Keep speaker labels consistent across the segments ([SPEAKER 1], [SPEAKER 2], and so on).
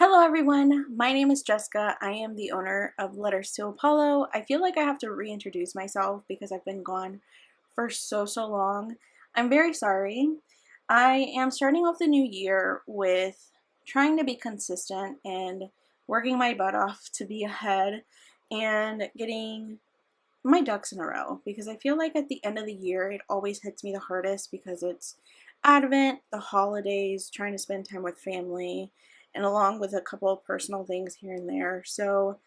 [SPEAKER 1] Hello everyone, my name is Jessica. I am the owner of Letters to Apollo. I feel like I have to reintroduce myself because I've been gone for so long. I'm very sorry. I am starting off the new year with trying to be consistent and working my butt off to be ahead and getting my ducks in a row because I feel like at the end of the year it always hits me the hardest because it's Advent, the holidays, trying to spend time with family, and along with a couple of personal things here and there. So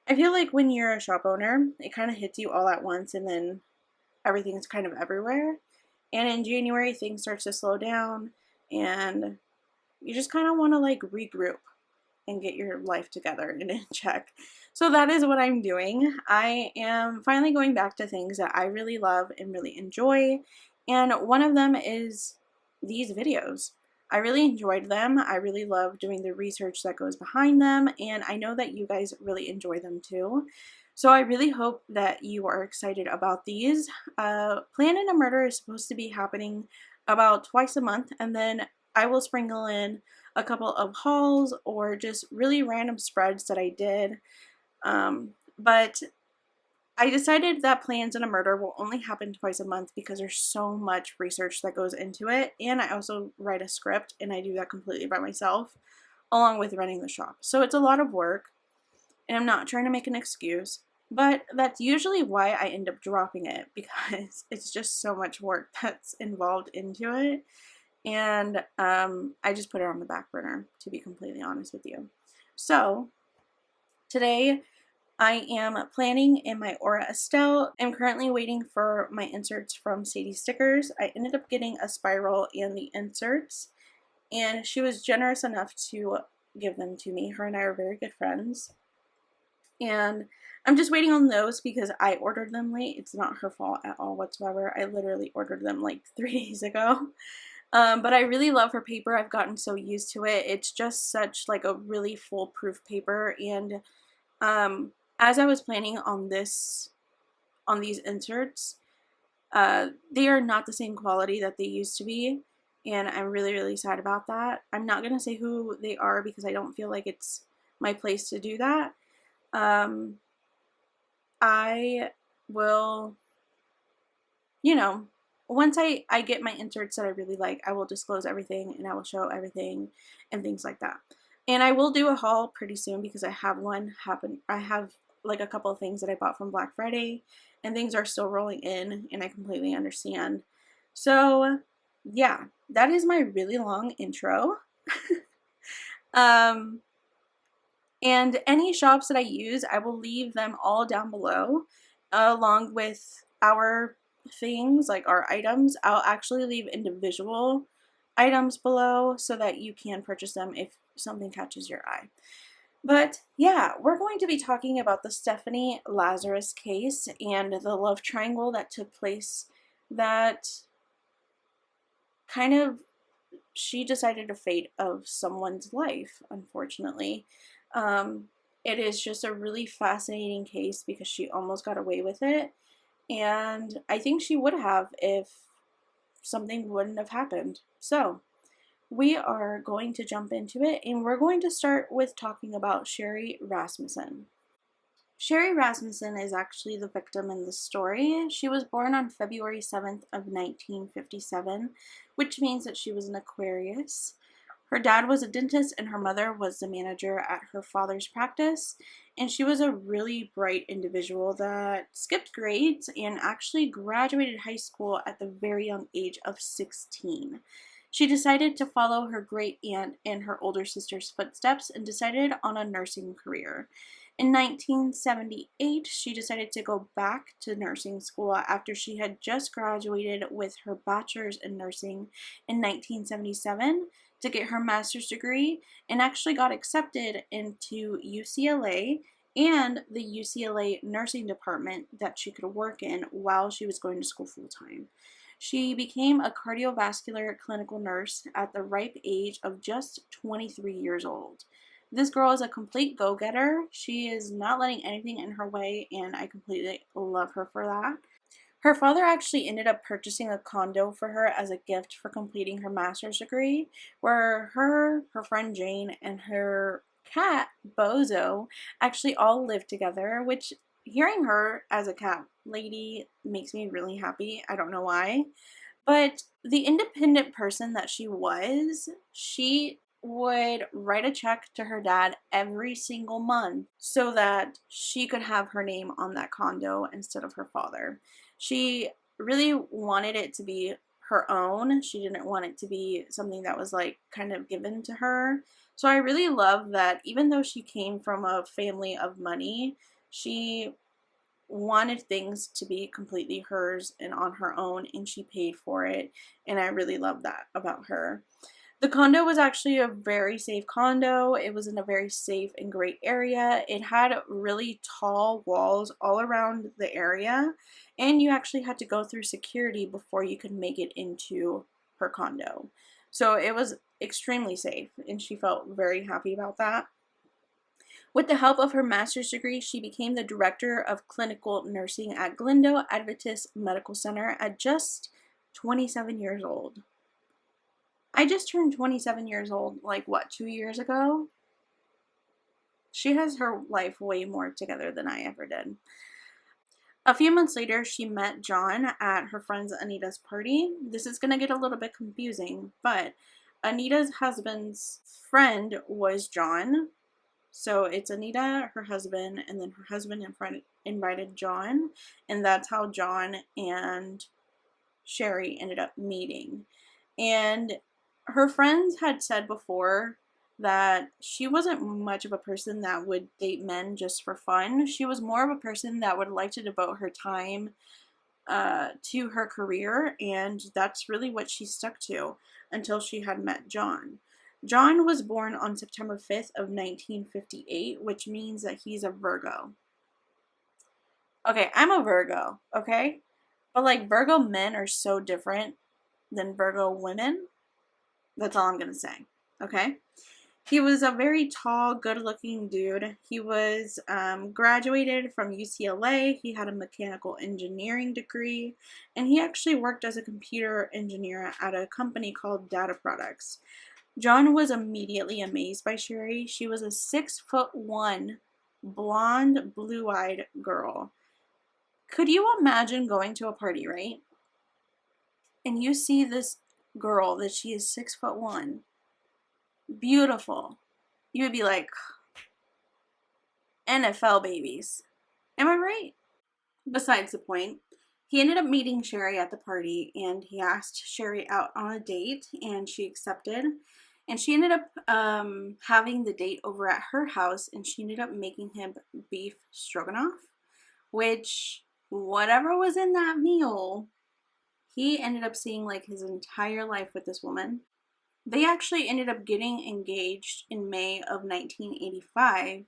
[SPEAKER 1] I feel like when you're a shop owner, it kind of hits you all at once and then everything's kind of everywhere. And in January, things start to slow down and you just kind of want to like regroup and get your life together and in check. So that is what I'm doing. I am finally going back to things that I really love and really enjoy. And one of them is these videos. I really enjoyed them. I really love doing the research that goes behind them. And I know that you guys really enjoy them too. So I really hope that you are excited about these. Plan a Murder is supposed to be happening about twice a month. And then I will sprinkle in a couple of hauls or just really random spreads that I did. But I decided that Plans in a Murder will only happen twice a month because there's so much research that goes into it. And I also write a script and I do that completely by myself along with running the shop. So it's a lot of work and I'm not trying to make an excuse. But that's usually why I end up dropping it because it's just so much work that's involved into it. And I just put it on the back burner, to be completely honest with you. So today I am planning in my Aura Estelle. I'm currently waiting for my inserts from Sadie Stickers. I ended up getting a spiral and the inserts, and she was generous enough to give them to me. Her and I are very good friends. And I'm just waiting on those because I ordered them late. It's not her fault at all whatsoever. I literally ordered them like 3 days ago. But I really love her paper. I've gotten so used to it. It's just such like a really foolproof paper. And as I was planning on these inserts, they are not the same quality that they used to be. And I'm really sad about that. I'm not going to say who they are because I don't feel like it's my place to do that. I will, once I get my inserts that I really like, I will disclose everything and I will show everything and things like that. And I will do a haul pretty soon because I have one happen. I have like a couple of things that I bought from Black Friday and things are still rolling in and I completely understand. So yeah, that is my really long intro. And any shops that I use, I will leave them all down below along with our things, like our items. I'll actually leave individual items below so that you can purchase them if something catches your eye. But yeah, we're going to be talking about the Stephanie Lazarus case and the love triangle that took place that kind of she decided a fate of someone's life, unfortunately. It is just a really fascinating case because she almost got away with it. And I think she would have if something wouldn't have happened. So we are going to jump into it and we're going to start with talking about Sherry Rasmussen. Sherry Rasmussen is actually the victim in the story. She was born on February 7th of 1957, which means that she was an Aquarius. Her dad was a dentist and her mother was the manager at her father's practice, and she was a really bright individual that skipped grades and actually graduated high school at the very young age of 16. She decided to follow her great aunt and her older sister's footsteps and decided on a nursing career. In 1978, she decided to go back to nursing school after she had just graduated with her bachelor's in nursing in 1977 to get her master's degree and actually got accepted into UCLA and the UCLA nursing department that she could work in while she was going to school full-time. She became a cardiovascular clinical nurse at the ripe age of just 23 years old. This girl is a complete go-getter. She is not letting anything in her way, and I completely love her for that. Her father actually ended up purchasing a condo for her as a gift for completing her master's degree, where her friend Jane, and her cat, Bozo, actually all lived together, which hearing her as a cat lady makes me really happy. I don't know why. But the independent person that she would write a check to her dad every single month so that she could have her name on that condo instead of her father. She really wanted it to be her own. She didn't want it to be something that was like kind of given to her. So I really love that even though she came from a family of money, she wanted things to be completely hers and on her own, and she paid for it, and I really love that about her. The condo was actually a very safe condo. It was in a very safe and great area. It had really tall walls all around the area, and you actually had to go through security before you could make it into her condo. So it was extremely safe, and she felt very happy about that. With the help of her master's degree, she became the director of clinical nursing at Glendale Adventist Medical Center at just 27 years old. I just turned 27 years old, like what, 2 years ago? She has her life way more together than I ever did. A few months later, she met John at her friend Anita's party. This is going to get a little bit confusing, but Anita's husband's friend was John. So it's Anita, her husband, and then her husband invited John, and that's how John and Sherry ended up meeting. And her friends had said before that she wasn't much of a person that would date men just for fun. She was more of a person that would like to devote her time to her career, and that's really what she stuck to until she had met John. John was born on September 5th of 1958, which means that he's a Virgo. Okay, I'm a Virgo, okay? But like Virgo men are so different than Virgo women. That's all I'm going to say, okay? He was a very tall, good-looking dude. He was graduated from UCLA. He had a mechanical engineering degree, and he actually worked as a computer engineer at a company called Data Products. John was immediately amazed by Sherry. She was a 6'1", blonde, blue-eyed girl. Could you imagine going to a party, right? And you see this girl that she is 6'1", beautiful. You would be like, NFL babies. Am I right? Besides the point, he ended up meeting Sherry at the party, and he asked Sherry out on a date, and she accepted. And she ended up having the date over at her house, and she ended up making him beef stroganoff, which, whatever was in that meal, he ended up seeing like his entire life with this woman. They actually ended up getting engaged in May of 1985,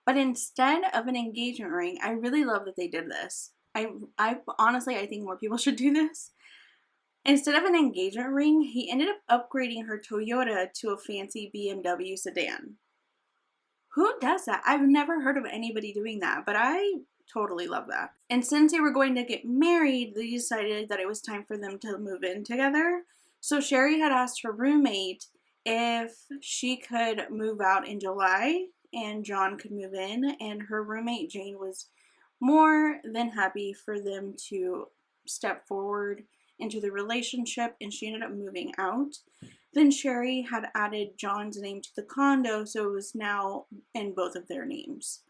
[SPEAKER 1] but instead of an engagement ring, I really love that they did this. I honestly, I think more people should do this. Instead of an engagement ring, he ended up upgrading her Toyota to a fancy BMW sedan. Who does that? I've never heard of anybody doing that, but I totally love that. And since they were going to get married, they decided that it was time for them to move in together. So Sherry had asked her roommate if she could move out in July and John could move in, and her roommate Jane was more than happy for them to step forward into the relationship, and she ended up moving out. Then Sherry had added John's name to the condo, so it was now in both of their names.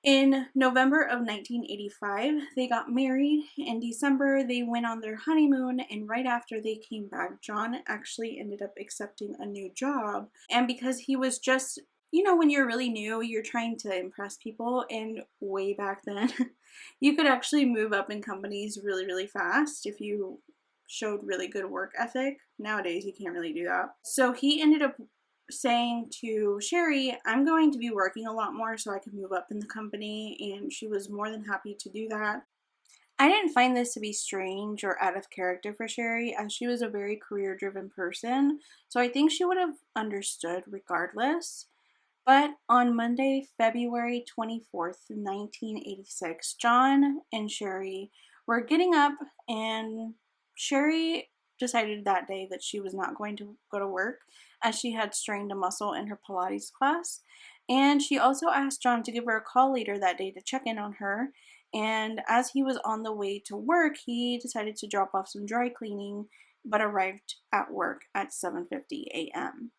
[SPEAKER 1] In November of 1985, they got married. In December, they went on their honeymoon, and right after they came back, John actually ended up accepting a new job. And because he was just, when you're really new, you're trying to impress people, and way back then, you could actually move up in companies really, really fast if you showed really good work ethic. Nowadays, you can't really do that. So he ended up saying to Sherry, I'm going to be working a lot more so I can move up in the company, and she was more than happy to do that. I didn't find this to be strange or out of character for Sherry, as she was a very career-driven person, so I think she would have understood regardless. But on Monday, February 24th, 1986, John and Sherry were getting up, and Sherry decided that day that she was not going to go to work as she had strained a muscle in her Pilates class. And she also asked John to give her a call later that day to check in on her. And as he was on the way to work, he decided to drop off some dry cleaning but arrived at work at 7:50 a.m.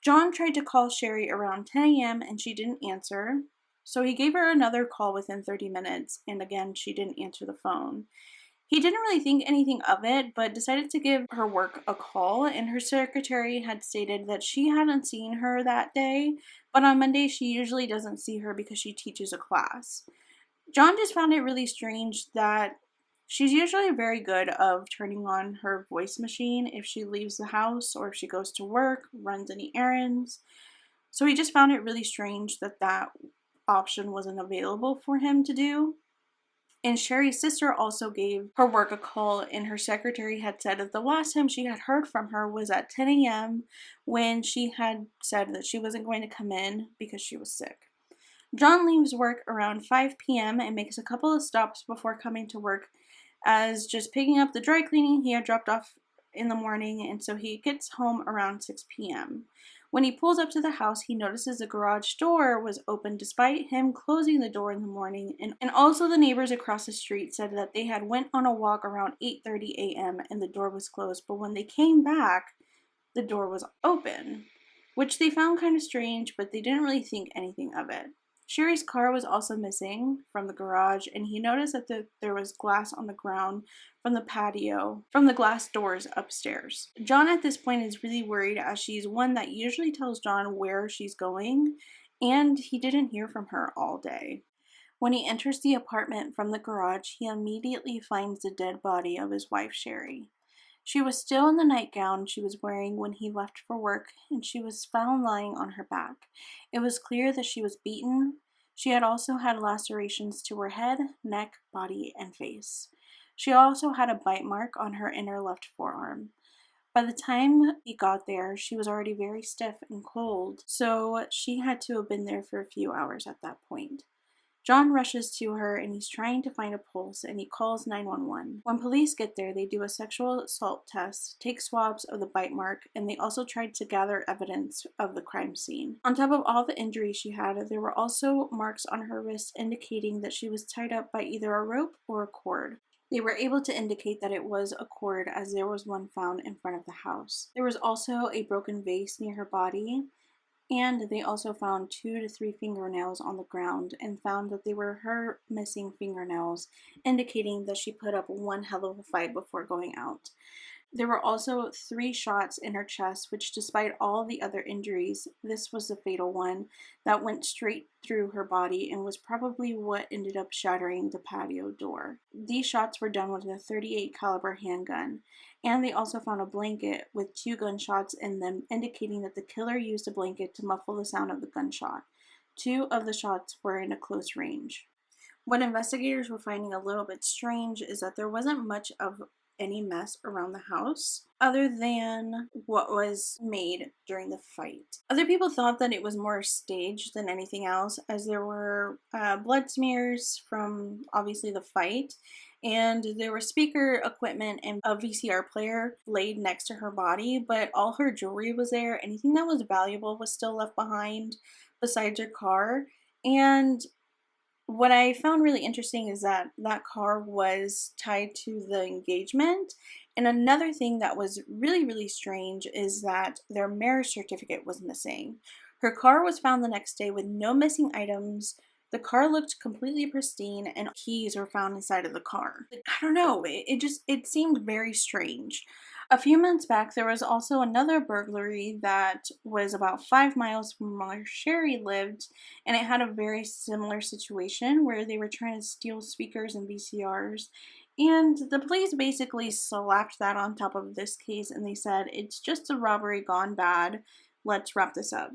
[SPEAKER 1] John tried to call Sherry around 10 a.m. and she didn't answer. So he gave her another call within 30 minutes, and again, she didn't answer the phone. He didn't really think anything of it, but decided to give her work a call, and her secretary had stated that she hadn't seen her that day, but on Monday she usually doesn't see her because she teaches a class. John just found it really strange that she's usually very good of turning on her voice machine if she leaves the house or if she goes to work, runs any errands. So he just found it really strange that that option wasn't available for him to do. And Sherry's sister also gave her work a call, and her secretary had said that the last time she had heard from her was at 10 a.m. when she had said that she wasn't going to come in because she was sick. John leaves work around 5 p.m. and makes a couple of stops before coming to work, as just picking up the dry cleaning he had dropped off in the morning, and so he gets home around 6 p.m. When he pulls up to the house, he notices the garage door was open despite him closing the door in the morning, and also the neighbors across the street said that they had went on a walk around 8:30 a.m. and the door was closed, but when they came back, the door was open, which they found kind of strange, but they didn't really think anything of it. Sherry's car was also missing from the garage, and he noticed that there was glass on the ground from the patio, from the glass doors upstairs. John at this point is really worried, as she's one that usually tells John where she's going, and he didn't hear from her all day. When he enters the apartment from the garage, he immediately finds the dead body of his wife, Sherry. She was still in the nightgown she was wearing when he left for work, and she was found lying on her back. It was clear that she was beaten. She had also had lacerations to her head, neck, body, and face. She also had a bite mark on her inner left forearm. By the time he got there, she was already very stiff and cold, so she had to have been there for a few hours at that point. John rushes to her and he's trying to find a pulse, and he calls 911. When police get there, they do a sexual assault test, take swabs of the bite mark, and they also tried to gather evidence of the crime scene. On top of all the injuries she had, there were also marks on her wrists indicating that she was tied up by either a rope or a cord. They were able to indicate that it was a cord, as there was one found in front of the house. There was also a broken vase near her body, and they also found 2 to 3 fingernails on the ground and found that they were her missing fingernails, indicating that she put up one hell of a fight before going out. There were also 3 shots in her chest, which, despite all the other injuries, this was the fatal one that went straight through her body and was probably what ended up shattering the patio door. These shots were done with a .38 caliber handgun, and they also found a blanket with 2 gunshots in them, indicating that the killer used a blanket to muffle the sound of the gunshot. 2 of the shots were in a close range. What investigators were finding a little bit strange is that there wasn't much of any mess around the house other than what was made during the fight. Other people thought that it was more staged than anything else, as there were blood smears from obviously the fight, and there was speaker equipment and a VCR player laid next to her body, but all her jewelry was there. Anything that was valuable was still left behind besides her car. And what I found really interesting is that that car was tied to the engagement. And another thing that was really, really strange is that their marriage certificate was missing. Her car was found the next day with no missing items. The car looked completely pristine, and keys were found inside of the car. I don't know, it seemed very strange. A few months back, there was also another burglary that was about 5 miles from where Sherry lived, and it had a very similar situation where they were trying to steal speakers and VCRs. And the police basically slapped that on top of this case, and they said, it's just a robbery gone bad. Let's wrap this up.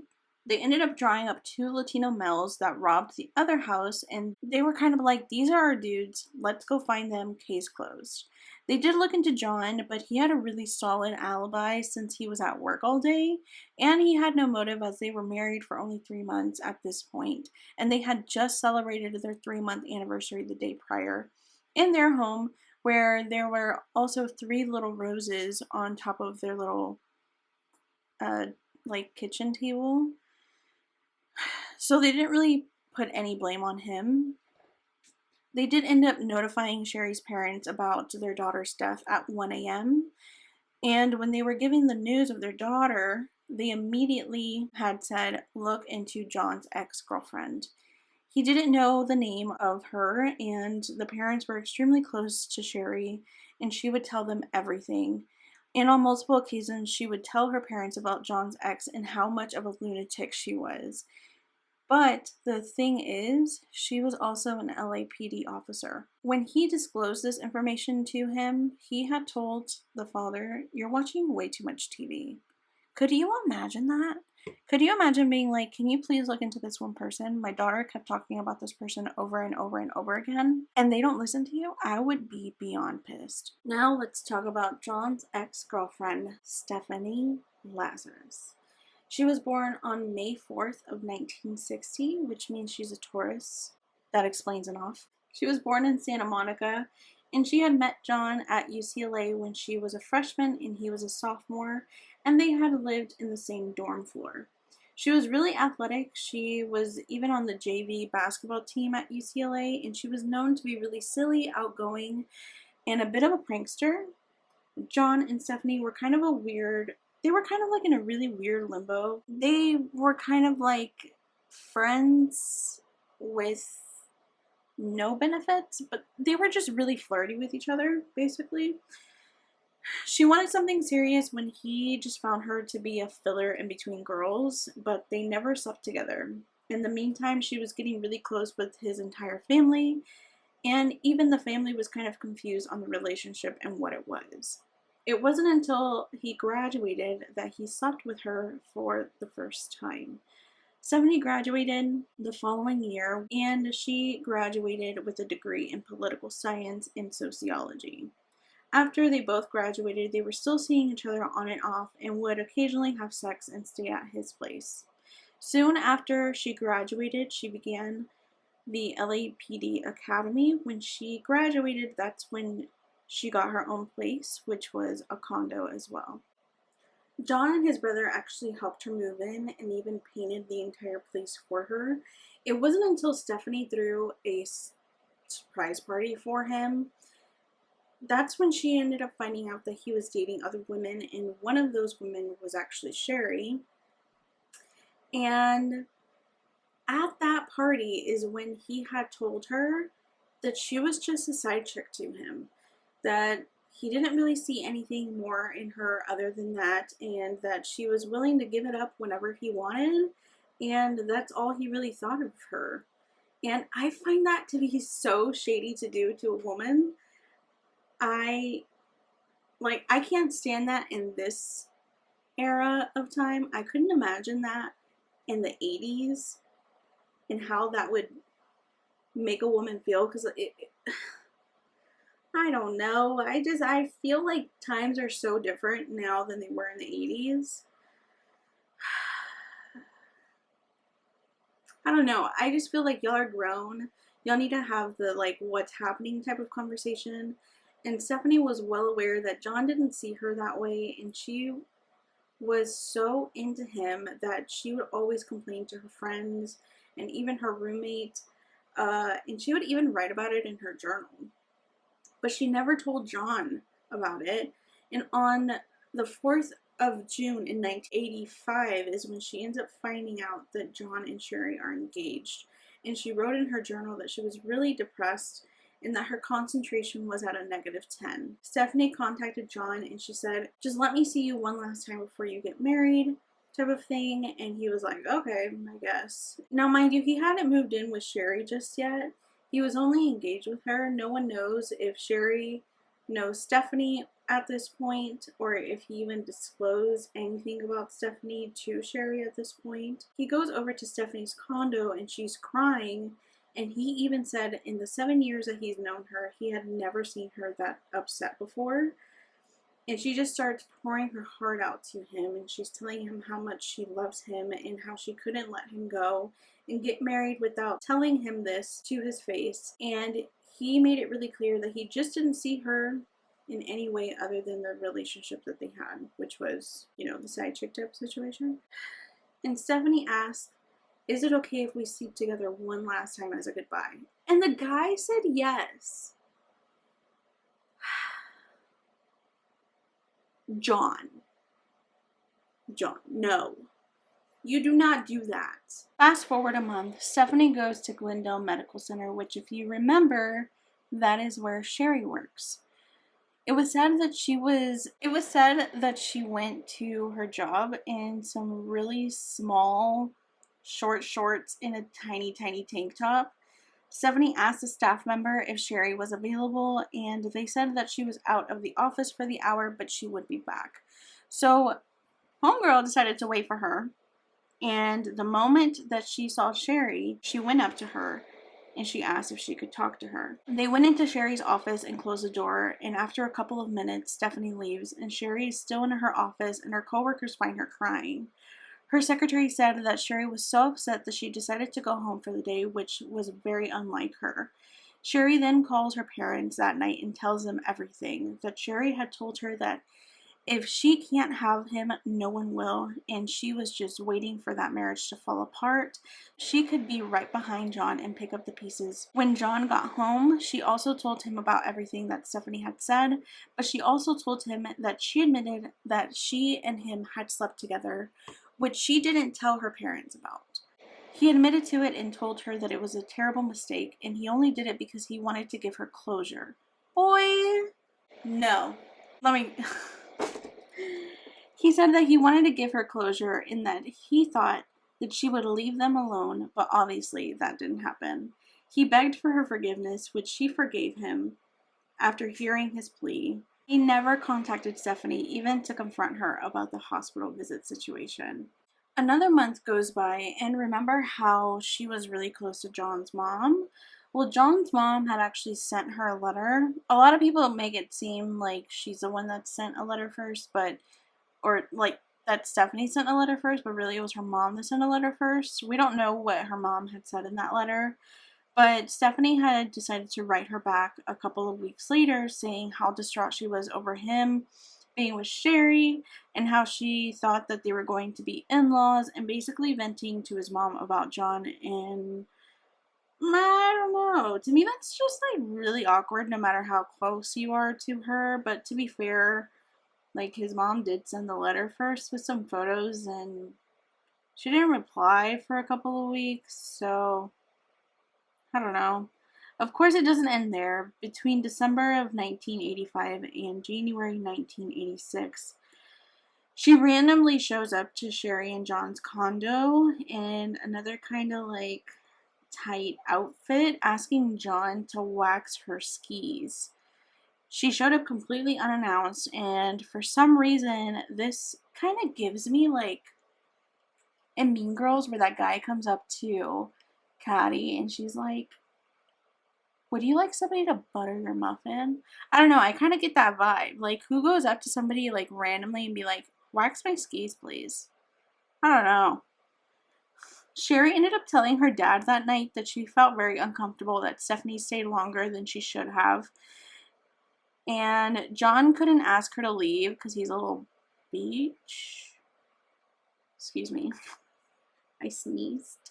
[SPEAKER 1] They ended up drawing up 2 Latino males that robbed the other house, and they were kind of like, these are our dudes, let's go find them, case closed. They did look into John, but he had a really solid alibi since he was at work all day, and he had no motive as they were married for only 3 months at this point, and they had just celebrated their 3-month anniversary the day prior. in their home, where there were also 3 little roses on top of their little, uh, like, kitchen table. So they didn't really put any blame on him. They did end up notifying Sherry's parents about their daughter's death at 1 a.m. And when they were giving the news of their daughter, they immediately had said, look into John's ex-girlfriend. He didn't know the name of her, and the parents were extremely close to Sherry, and she would tell them everything. And on multiple occasions, she would tell her parents about John's ex and how much of a lunatic she was. But the thing is, she was also an LAPD officer. When he disclosed this information to him, he had told the father, "You're watching way too much TV." Could you imagine that? Could you imagine being like, "Can you please look into this one person? My daughter kept talking about this person over and over and over again, and they don't listen to you." I would be beyond pissed. Now let's talk about John's ex-girlfriend, Stephanie Lazarus. She was born on May 4th of 1960, which means she's a Taurus. That explains enough. She was born in Santa Monica, and she had met John at UCLA when she was a freshman and he was a sophomore, and they had lived in the same dorm floor. She was really athletic. She was even on the JV basketball team at UCLA, and she was known to be really silly, outgoing, and a bit of a prankster. John and Stephanie were kind of they were kind of like in a really weird limbo. They were kind of like friends with no benefits, but they were just really flirty with each other, basically. She wanted something serious when he just found her to be a filler in between girls, but they never slept together. In the meantime, she was getting really close with his entire family, and even the family was kind of confused on the relationship and what it was. It wasn't until he graduated that he slept with her for the first time. Stephanie graduated the following year, and she graduated with a degree in political science and sociology. After they both graduated, they were still seeing each other on and off and would occasionally have sex and stay at his place. Soon after she graduated, she began the LAPD Academy. When she graduated, that's when she got her own place, which was a condo as well. John and his brother actually helped her move in and even painted the entire place for her. It wasn't until Stephanie threw a surprise party for him that's when she ended up finding out that he was dating other women, and one of those women was actually Sherry. And at that party is when he had told her that she was just a side chick to him, that he didn't really see anything more in her other than that, and that she was willing to give it up whenever he wanted, and that's all he really thought of her. And I find that to be so shady to do to a woman. I can't stand that in this era of time. I couldn't imagine that in the 80s and how that would make a woman feel, because I don't know. I feel like times are so different now than they were in the 80s. I don't know. I just feel like y'all are grown. Y'all need to have the like what's happening type of conversation. And Stephanie was well aware that John didn't see her that way, and she was so into him that she would always complain to her friends and even her roommate, and she would even write about it in her journal. But she never told John about it, and on the 4th of June in 1985 is when she ends up finding out that John and Sherry are engaged. And she wrote in her journal that she was really depressed and that her concentration was at a -10. Stephanie contacted John and she said, "Just let me see you one last time before you get married," type of thing. And he was like, "Okay, I guess." Now, mind you, he hadn't moved in with Sherry just yet. He was only engaged with her. No one knows if Sherry knows Stephanie at this point, or if he even disclosed anything about Stephanie to Sherry at this point. He goes over to Stephanie's condo and she's crying, and he even said in the 7 years that he's known her, he had never seen her that upset before. And she just starts pouring her heart out to him, and she's telling him how much she loves him and how she couldn't let him go and get married without telling him this to his face. And he made it really clear that he just didn't see her in any way other than the relationship that they had, which was, you know, the side chick type situation. And Stephanie asked, "Is it okay if we sleep together one last time as a goodbye?" And the guy said yes. John, no. You do not do that. Fast forward a month, Stephanie goes to Glendale Medical Center, which, if you remember, that is where Sherry works. It was said that she went to her job in some really small short shorts in a tiny tank top. Stephanie asked a staff member if Sherry was available, and they said that she was out of the office for the hour, but she would be back. So homegirl decided to wait for her, and the moment that she saw Sherry, she went up to her and she asked if she could talk to her. They went into Sherry's office and closed the door, and after a couple of minutes, Stephanie leaves, and Sherry is still in her office, and her coworkers find her crying. Her secretary said that Sherry was so upset that she decided to go home for the day, which was very unlike her. Sherry then calls her parents that night and tells them everything, that Sherry had told her that if she can't have him, no one will, and she was just waiting for that marriage to fall apart. She could be right behind John and pick up the pieces. When John got home, she also told him about everything that Stephanie had said, but she also told him that she admitted that she and him had slept together, which she didn't tell her parents about. He admitted to it and told her that it was a terrible mistake, and he only did it because he wanted to give her closure. Boy, no. He said that he wanted to give her closure in that he thought that she would leave them alone, but obviously that didn't happen. He begged for her forgiveness, which she forgave him after hearing his plea. He never contacted Stephanie, even to confront her about the hospital visit situation. Another month goes by, and remember how she was really close to John's mom? Well, John's mom had actually sent her a letter. A lot of people make it seem like she's the one that sent a letter first, or like that Stephanie sent a letter first, but really it was her mom that sent a letter first. We don't know what her mom had said in that letter, but Stephanie had decided to write her back a couple of weeks later saying how distraught she was over him being with Sherry and how she thought that they were going to be in-laws, and basically venting to his mom about John. And I don't know, to me that's just like really awkward no matter how close you are to her. But to be fair, like, his mom did send the letter first with some photos, and she didn't reply for a couple of weeks, so I don't know. Of course, it doesn't end there. Between December of 1985 and January 1986, she randomly shows up to Sherry and John's condo in another kind of like tight outfit, asking John to wax her skis. She showed up completely unannounced, and for some reason, this kind of gives me like in Mean Girls where that guy comes up to Caddy and she's like, "Would you like somebody to butter your muffin?" I don't know, I kind of get that vibe. Like, who goes up to somebody like randomly and be like, "Wax my skis, please"? I don't know. Sherry ended up telling her dad that night that she felt very uncomfortable that Stephanie stayed longer than she should have. And John couldn't ask her to leave because he's a little bitch. Excuse me. I sneezed.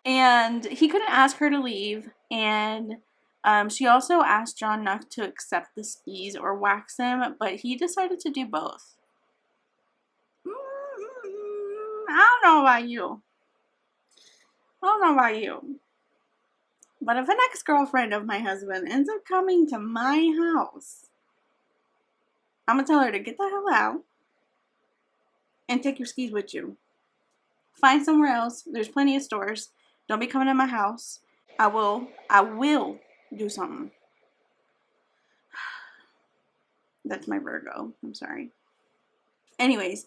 [SPEAKER 1] And he couldn't ask her to leave. And she also asked John not to accept the skis or wax them, but he decided to do both. I don't know about you. But if an ex-girlfriend of my husband ends up coming to my house, I'm going to tell her to get the hell out and take your skis with you. Find somewhere else. There's plenty of stores. Don't be coming to my house. I will do something. That's my Virgo. I'm sorry. Anyways,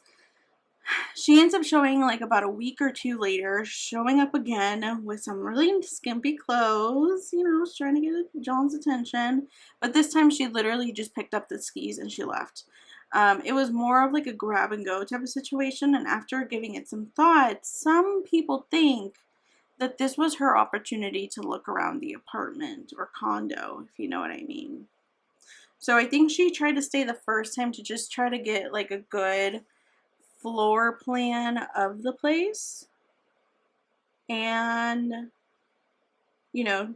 [SPEAKER 1] she ends up showing like about a week or two later, showing up again with some really skimpy clothes, you know, trying to get John's attention. But this time she literally just picked up the skis and she left. It was more of like a grab and go type of situation. And after giving it some thought, some people think that this was her opportunity to look around the apartment or condo, if you know what I mean. So I think she tried to stay the first time to just try to get like a good floor plan of the place and, you know,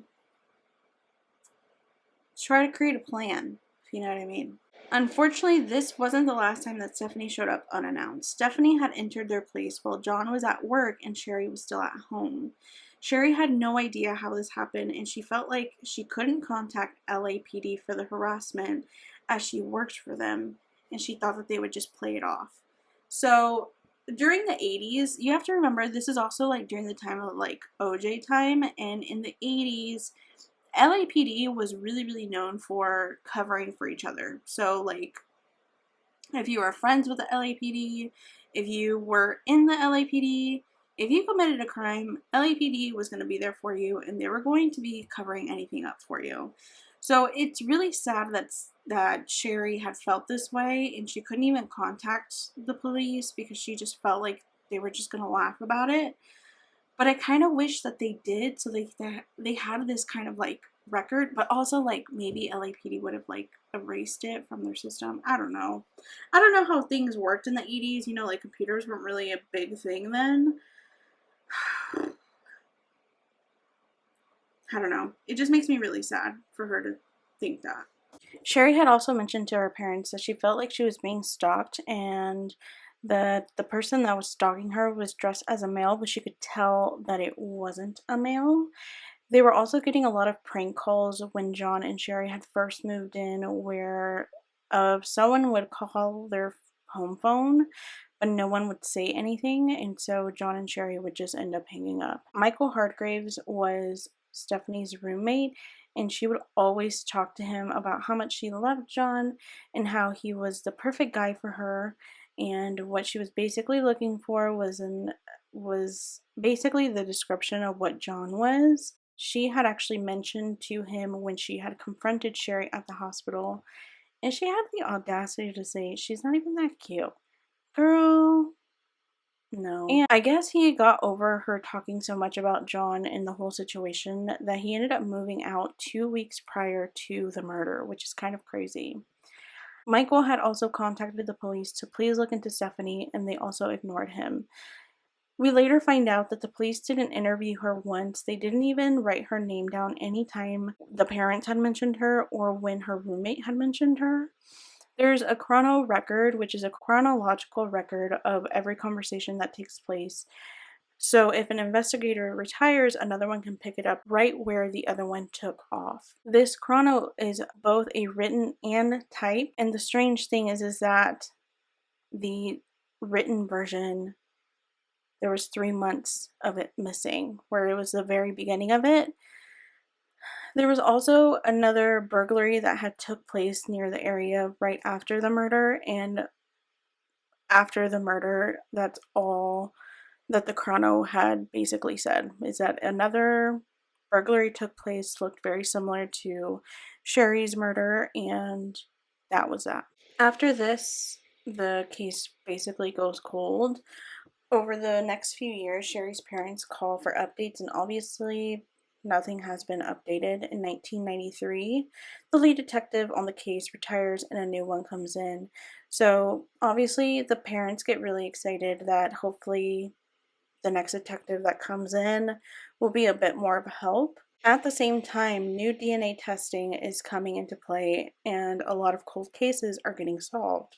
[SPEAKER 1] try to create a plan, if you know what I mean. Unfortunately, this wasn't the last time that Stephanie showed up unannounced. Stephanie had entered their place while John was at work and Sherry was still at home. Sherry had no idea how this happened, and she felt like she couldn't contact LAPD for the harassment as she worked for them, and she thought that they would just play it off. So during the 80s, you have to remember this is also like during the time of like OJ time, and in the 80s, LAPD was really, really known for covering for each other. So, like, if you were friends with the LAPD, if you were in the LAPD, if you committed a crime, LAPD was going to be there for you and they were going to be covering anything up for you. So it's really sad that Sherry had felt this way and she couldn't even contact the police because she just felt like they were just going to laugh about it. But I kind of wish that they did, so they had this kind of like record, but also like maybe LAPD would have like erased it from their system. I don't know. I don't know how things worked in the 80s. You know, like computers weren't really a big thing then. I don't know. It just makes me really sad for her to think that. Sherry had also mentioned to her parents that she felt like she was being stalked and that the person that was stalking her was dressed as a male, but she could tell that it wasn't a male. They were also getting a lot of prank calls when John and Sherry had first moved in where someone would call their home phone, but no one would say anything, and so John and Sherry would just end up hanging up. Michael Hardgraves was Stephanie's roommate, and she would always talk to him about how much she loved John and how he was the perfect guy for her, and what she was basically looking for was basically the description of what John was. She had actually mentioned to him when she had confronted Sherry at the hospital, and she had the audacity to say she's not even that cute. Girl, no. And I guess he got over her talking so much about John and the whole situation that he ended up moving out 2 weeks prior to the murder, which is kind of crazy. Michael had also contacted the police to please look into Stephanie, and they also ignored him. We later find out that the police didn't interview her once. They didn't even write her name down anytime the parents had mentioned her or when her roommate had mentioned her. There's a chrono record, which is a chronological record of every conversation that takes place. So if an investigator retires, another one can pick it up right where the other one took off. This chrono is both a written and typed, and the strange thing is that the written version, there was 3 months of it missing, where it was the very beginning of it. There was also another burglary that had took place near the area right after the murder, and after the murder, that's all that the chrono had basically said, is that another burglary took place, looked very similar to Sherry's murder, and that was that. After this, the case basically goes cold. Over the next few years, Sherry's parents call for updates, and obviously, nothing has been updated. In 1993, the lead detective on the case retires and a new one comes in. So, obviously, the parents get really excited that hopefully the next detective that comes in will be a bit more of a help. At the same time, new DNA testing is coming into play, and a lot of cold cases are getting solved.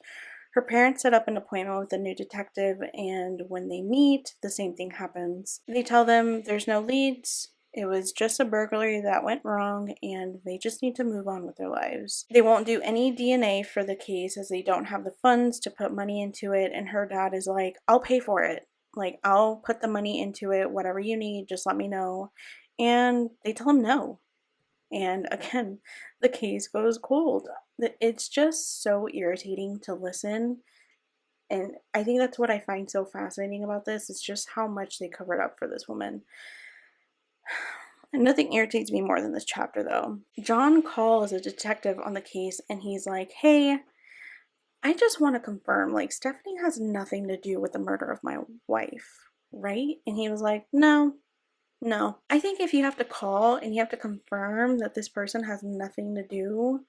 [SPEAKER 1] Her parents set up an appointment with a new detective, and when they meet, the same thing happens. They tell them there's no leads, it was just a burglary that went wrong, and they just need to move on with their lives. They won't do any DNA for the case as they don't have the funds to put money into it, and her dad is like, I'll pay for it. Like, I'll put the money into it, whatever you need, just let me know. And they tell him no. And again, the case goes cold. It's just so irritating to listen. And I think that's what I find so fascinating about this, is just how much they covered up for this woman. And nothing irritates me more than this chapter, though. John calls a detective on the case and he's like, hey, I just want to confirm, like, Stephanie has nothing to do with the murder of my wife, right? And he was like, no, No. I think if you have to call and you have to confirm that this person has nothing to do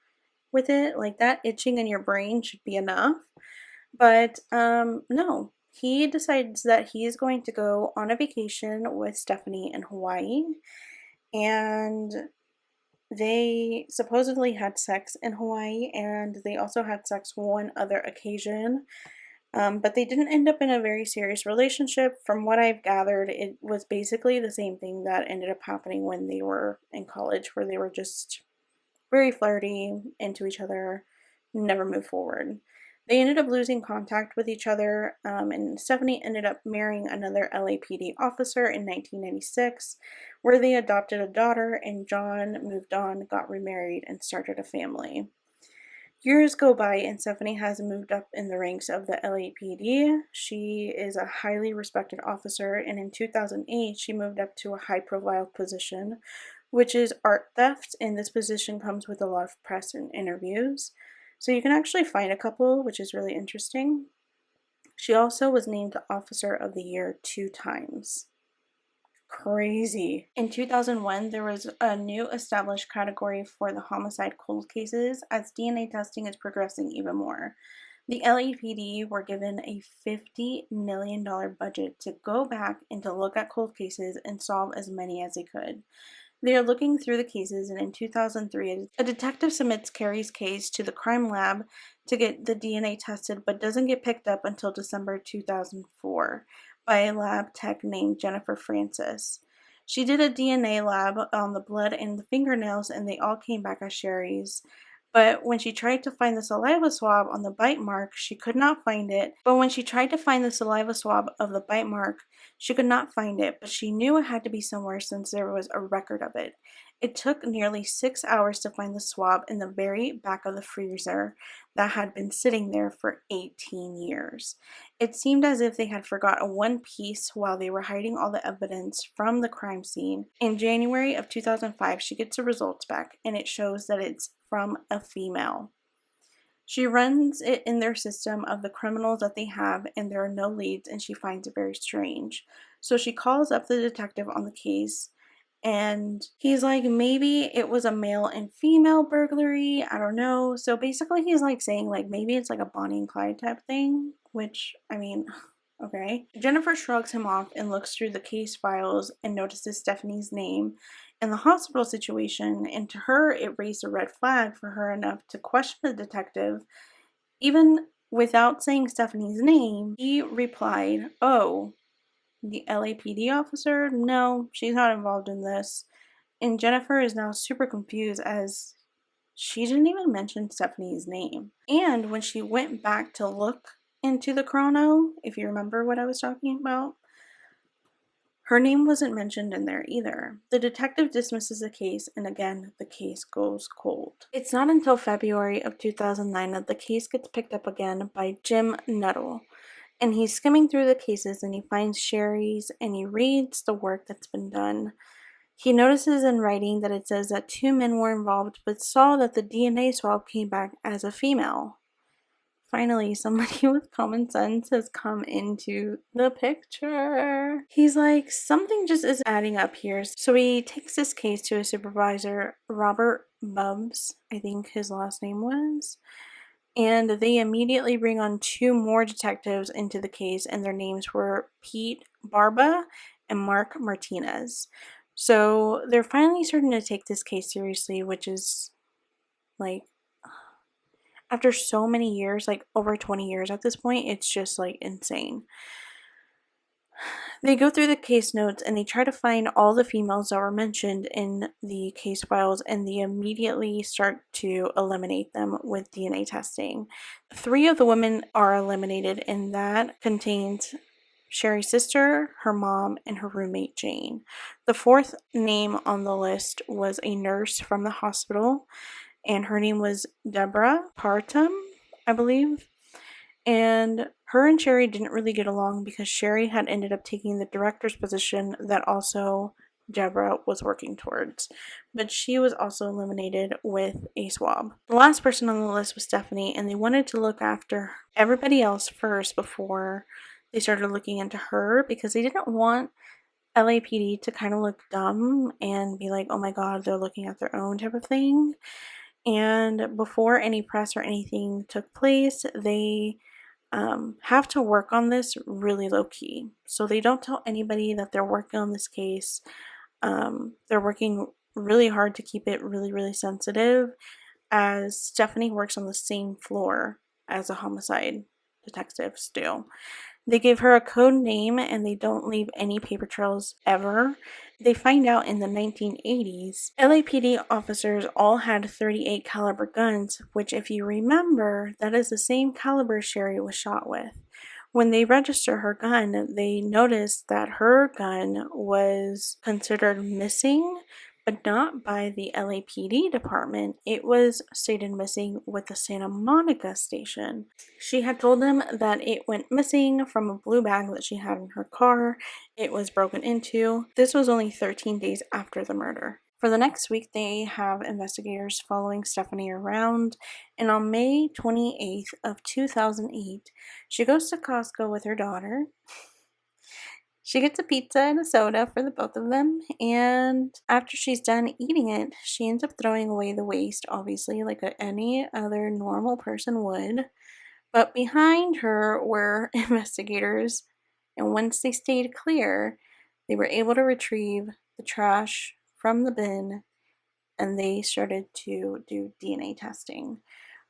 [SPEAKER 1] with it, like that itching in your brain should be enough. But no. He decides that he is going to go on a vacation with Stephanie in Hawaii, and they supposedly had sex in Hawaii, and they also had sex one other occasion. But they didn't end up in a very serious relationship. From what I've gathered, it was basically the same thing that ended up happening when they were in college, where they were just very flirty, into each other, never moved forward. They ended up losing contact with each other, and Stephanie ended up marrying another LAPD officer in 1996, where they adopted a daughter, and John moved on, got remarried, and started a family. Years go by, and Stephanie has moved up in the ranks of the LAPD. She is a highly respected officer, and in 2008, she moved up to a high profile position, which is art theft, and this position comes with a lot of press and interviews. So you can actually find a couple, which is really interesting. She also was named Officer of the Year 2 times. Crazy. In 2001, there was a new established category for the homicide cold cases as DNA testing is progressing even more. The LAPD were given a $50 million budget to go back and to look at cold cases and solve as many as they could. They are looking through the cases, and in 2003, a detective submits Carrie's case to the crime lab to get the DNA tested, but doesn't get picked up until December 2004 by a lab tech named Jennifer Francis. She did a DNA lab on the blood and the fingernails, and they all came back as Sherry's. But when she tried to find the saliva swab on the bite mark, she could not find it. But when she tried to find the saliva swab of the bite mark, she could not find it, but she knew it had to be somewhere since there was a record of it. It took nearly 6 hours to find the swab in the very back of the freezer that had been sitting there for 18 years. It seemed as if they had forgotten one piece while they were hiding all the evidence from the crime scene. In January of 2005, she gets the results back, and it shows that it's from a female. She runs it in their system of the criminals that they have, and there are no leads, and she finds it very strange. So she calls up the detective on the case, and he's like, maybe it was a male and female burglary. I don't know. So basically, he's like saying, like, maybe it's like a Bonnie and Clyde type thing, which, I mean, okay. Jennifer shrugs him off and looks through the case files and notices Stephanie's name and the hospital situation, and to her, it raised a red flag for her enough to question the detective. Even without saying Stephanie's name, he replied, "Oh, the LAPD officer? No, she's not involved in this." And Jennifer is now super confused as she didn't even mention Stephanie's name. And when she went back to look into the chrono, if you remember what I was talking about, her name wasn't mentioned in there either. The detective dismisses the case, and again, the case goes cold. It's not until February of 2009 that the case gets picked up again by Jim Nuttall. And he's skimming through the cases, and he finds Sherry's, and he reads the work that's been done. He notices in writing that it says that 2 men were involved, but saw that the DNA swab came back as a female. Finally, somebody with common sense has come into the picture. He's like, something just isn't adding up here. So he takes this case to his supervisor, Robert Bubbs, I think his last name was. And they immediately bring on 2 more detectives into the case, and their names were Pete Barba and Mark Martinez. So they're finally starting to take this case seriously, which is like, after so many years, like over 20 years at this point, it's just like insane. They go through the case notes and they try to find all the females that were mentioned in the case files, and they immediately start to eliminate them with DNA testing. 3 of the women are eliminated, and that contains Sherry's sister, her mom, and her roommate Jane. The 4th name on the list was a nurse from the hospital, and her name was Deborah Partum, I believe. And her and Sherry didn't really get along because Sherry had ended up taking the director's position that also Deborah was working towards. But she was also eliminated with a swab. The last person on the list was Stephanie, and they wanted to look after everybody else first before they started looking into her, because they didn't want LAPD to kind of look dumb and be like, oh my god, they're looking at their own type of thing. And before any press or anything took place, they have to work on this really low key. So they don't tell anybody that they're working on this case. They're working really hard to keep it really, really sensitive, as Stephanie works on the same floor as a homicide detectives do. They give her a code name and they don't leave any paper trails ever. They find out in the 1980s, LAPD officers all had 38 caliber guns, which if you remember, that is the same caliber Sherry was shot with. When they register her gun, they notice that her gun was considered missing, but not by the LAPD department. It was stated missing with the Santa Monica station. She had told them that it went missing from a blue bag that she had in her car. It was broken into. This was only 13 days after the murder. For the next week, they have investigators following Stephanie around, and on May 28th of 2008, she goes to Costco with her daughter. She gets a pizza and a soda for the both of them, and after she's done eating it, she ends up throwing away the waste, obviously, like any other normal person would. But behind her were investigators, and once they stayed clear, they were able to retrieve the trash from the bin and they started to do DNA testing.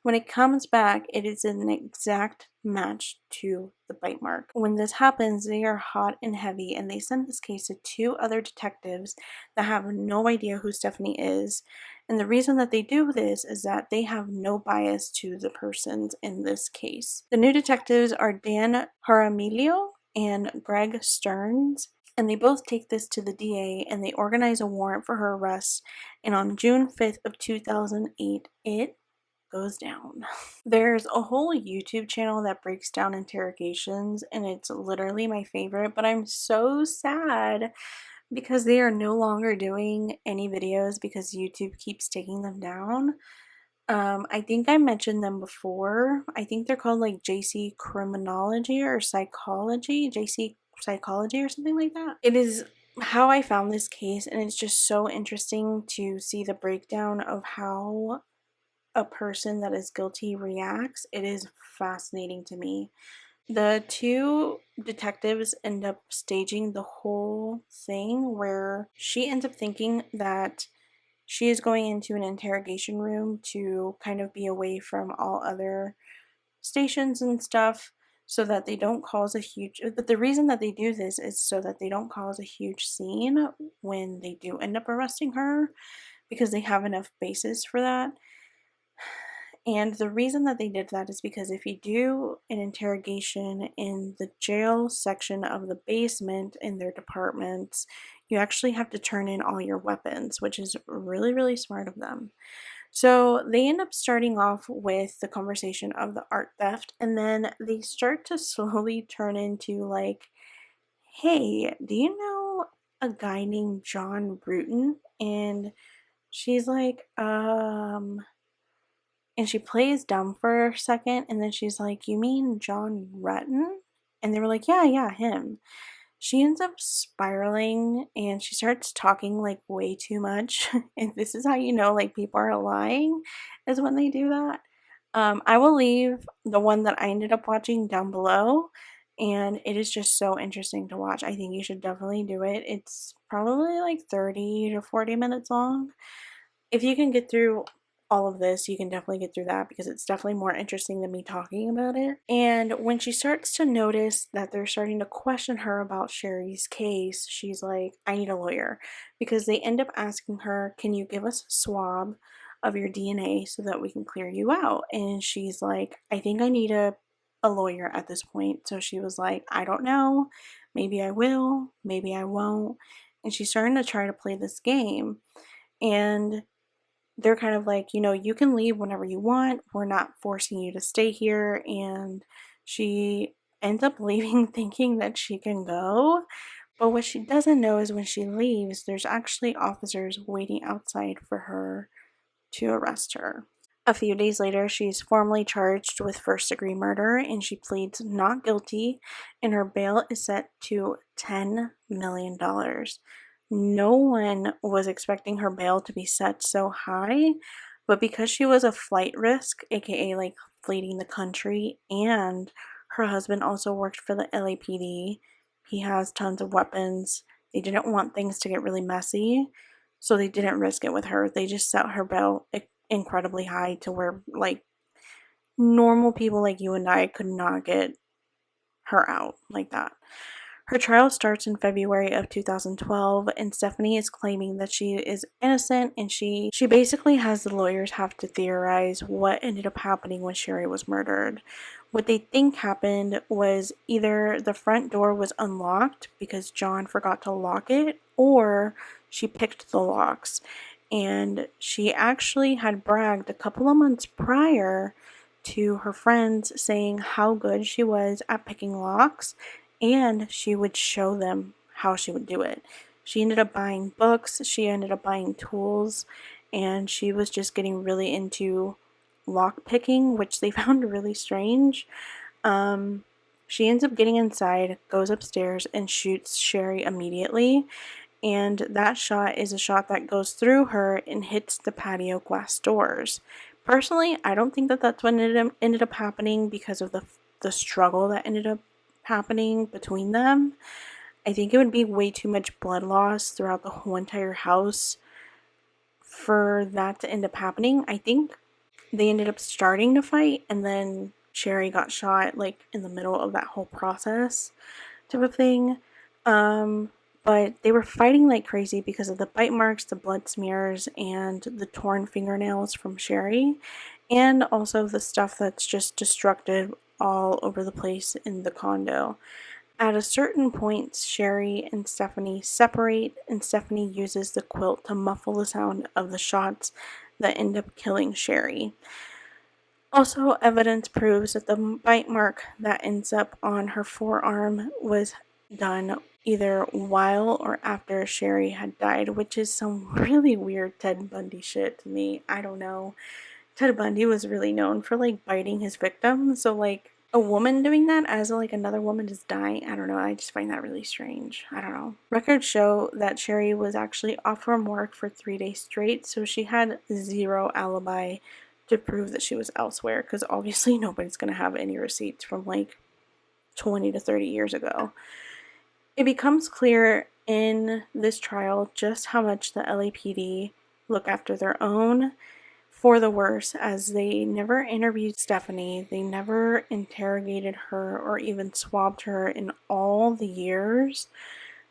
[SPEAKER 1] When it comes back, it is an exact match to the bite mark. When this happens, they are hot and heavy, and they send this case to 2 other detectives that have no idea who Stephanie is. And the reason that they do this is that they have no bias to the persons in this case. The new detectives are Dan Jaramillo and Greg Stearns, and they both take this to the DA and they organize a warrant for her arrest. And on June 5th of 2008, it goes down. There's a whole YouTube channel that breaks down interrogations, and it's literally my favorite, but I'm so sad because they are no longer doing any videos because YouTube keeps taking them down. I think I mentioned them before. I think they're called like JC Criminology or Psychology, JC Psychology or something like that. It is how I found this case, and it's just so interesting to see the breakdown of how a person that is guilty reacts. It is fascinating to me. The 2 detectives end up staging the whole thing where she ends up thinking that she is going into an interrogation room to kind of be away from all other stations and stuff so that they don't cause a huge, but the reason that they do this is so that they don't cause a huge scene when they do end up arresting her, because they have enough basis for that. And the reason that they did that is because if you do an interrogation in the jail section of the basement in their departments, you actually have to turn in all your weapons, which is really, really smart of them. So they end up starting off with the conversation of the art theft, and then they start to slowly turn into like, hey, do you know a guy named John Bruton? And she's like, and she plays dumb for a second, and then she's like, you mean John Rutten? And they were like, yeah, him. She ends up spiraling and she starts talking like way too much. And this is how you know like people are lying, is when they do that. I will leave the one that I ended up watching down below, and it is just so interesting to watch. I think you should definitely do it. It's probably like 30 to 40 minutes long. If you can get through all of this, you can definitely get through that because it's definitely more interesting than me talking about it. And when she starts to notice that they're starting to question her about Sherry's case, she's like, I need a lawyer, because they end up asking her, can you give us a swab of your DNA so that we can clear you out? And she's like, I think I need a lawyer at this point. So she was like, I don't know. Maybe I will, maybe I won't. And she's starting to try to play this game. And they're kind of like, you can leave whenever you want. We're not forcing you to stay here. And she ends up leaving thinking that she can go. But what she doesn't know is when she leaves, there's actually officers waiting outside for her to arrest her. A few days later, she's formally charged with first-degree murder and she pleads not guilty, and her bail is set to $10 million. No one was expecting her bail to be set so high, but because she was a flight risk, aka like fleeing the country, and her husband also worked for the LAPD, he has tons of weapons. They didn't want things to get really messy, so they didn't risk it with her. They just set her bail incredibly high to where like normal people like you and I could not get her out like that. Her trial starts in February of 2012, and Stephanie is claiming that she is innocent, and she basically has the lawyers have to theorize what ended up happening when Sherry was murdered. What they think happened was either the front door was unlocked because John forgot to lock it, or she picked the locks. And she actually had bragged a couple of months prior to her friends saying how good she was at picking locks, and she would show them how she would do it. She ended up buying books, she ended up buying tools, and she was just getting really into lock picking, which they found really strange. She ends up getting inside, goes upstairs, and shoots Sherry immediately. And that shot is a shot that goes through her and hits the patio glass doors. Personally, I don't think that that's what ended up happening because of the struggle that ended up happening between them. I think it would be way too much blood loss throughout the whole entire house for that to end up happening. I think they ended up starting to fight, and then Sherry got shot like in the middle of that whole process type of thing. But they were fighting like crazy because of the bite marks, the blood smears, and the torn fingernails from Sherry, and also the stuff that's just destructive all over the place in the condo. At a certain point, Sherry and Stephanie separate, and Stephanie uses the quilt to muffle the sound of the shots that end up killing Sherry. Also, evidence proves that the bite mark that ends up on her forearm was done either while or after Sherry had died, which is some really weird Ted Bundy shit to me. I don't know. Ted Bundy was really known for like biting his victims, so like a woman doing that as like another woman is dying, I don't know, I just find that really strange. I don't know. Records show that Sherry was actually off from work for 3 days straight, so she had zero alibi to prove that she was elsewhere, because obviously nobody's gonna have any receipts from like 20 to 30 years ago. It becomes clear in this trial just how much the LAPD look after their own, for the worse, as they never interviewed Stephanie, they never interrogated her or even swabbed her in all the years.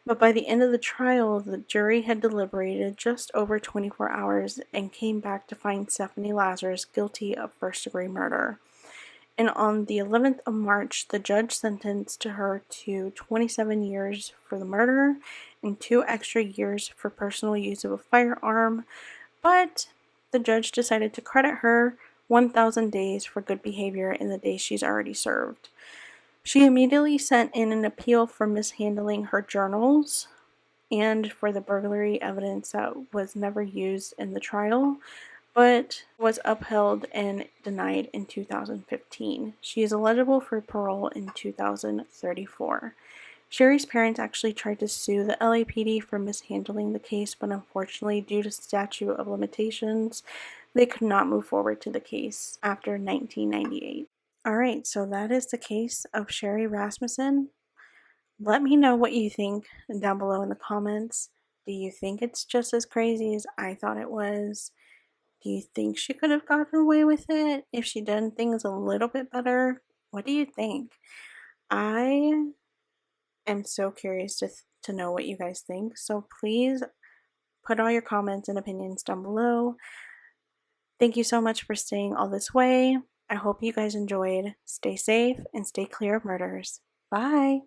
[SPEAKER 1] But by the end of the trial, the jury had deliberated just over 24 hours and came back to find Stephanie Lazarus guilty of first-degree murder. And on the 11th of March, the judge sentenced her to 27 years for the murder and 2 extra years for personal use of a firearm, but the judge decided to credit her 1,000 days for good behavior in the days she's already served. She immediately sent in an appeal for mishandling her journals and for the burglary evidence that was never used in the trial, but was upheld and denied in 2015. She is eligible for parole in 2034. Sherry's parents actually tried to sue the LAPD for mishandling the case, but unfortunately, due to statute of limitations, they could not move forward to the case after 1998. Alright, so that is the case of Sherry Rasmussen. Let me know what you think down below in the comments. Do you think it's just as crazy as I thought it was? Do you think she could have gotten away with it if she done things a little bit better? What do you think? I am so curious to know what you guys think, so please put all your comments and opinions down below. Thank you so much for staying all this way. I hope you guys enjoyed. Stay safe and stay clear of murders. Bye!